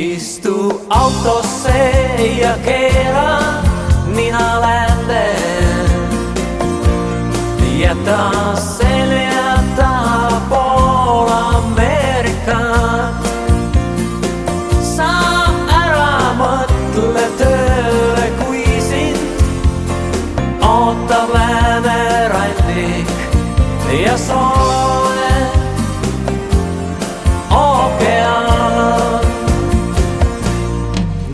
Istu autosse ja keera nina läände. Jätä seljätä pool Ameerikat. Sa ära mõtle tööle, kui sind ootab läänerannik ja soole ookean.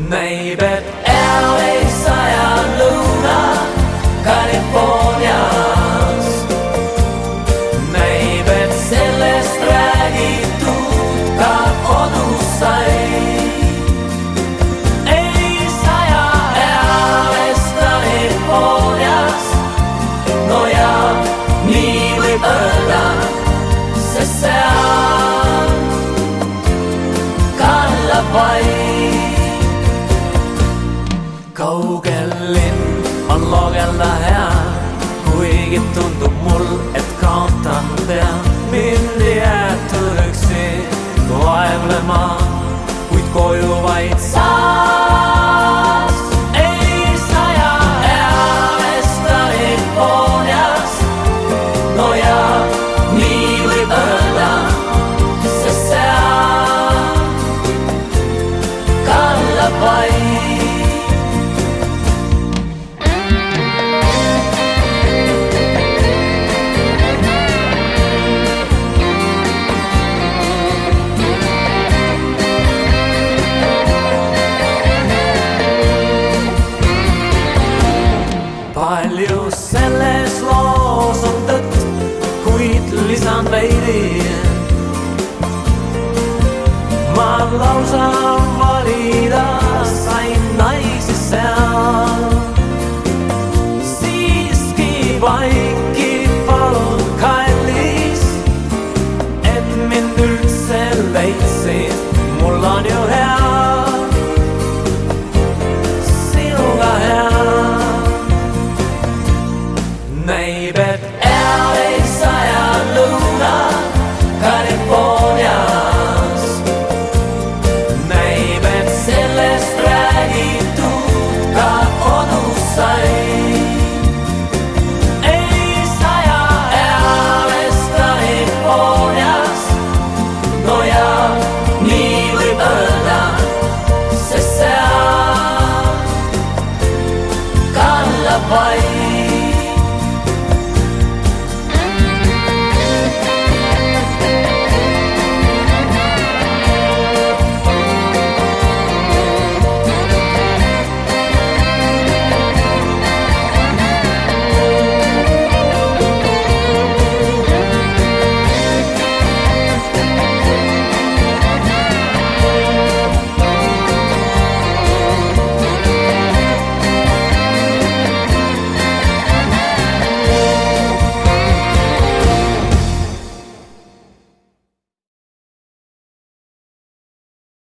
Näib, et LA saja lõuna Californias. Näib, et sellest räägitud ka kodus sai. Ei saja LA-s Californias. No ja nii võib öelda, sest seal kallab vaid. Kaugel linn on loogelda hea, kuigi tundub mul, et kaotan pea. Mind ei jäetud üksi vaevlema, kuid koju vaid saas. Ei saja LA-s Californias. No ja nii võib öelda, sest seal kallab vaid. Palju selles loos on tõtt, kuid lisan veidi. Ma lausa valida sain naisi seal. Siiski vaiki palun kallis, et mind üldse leidsid. Mul on ju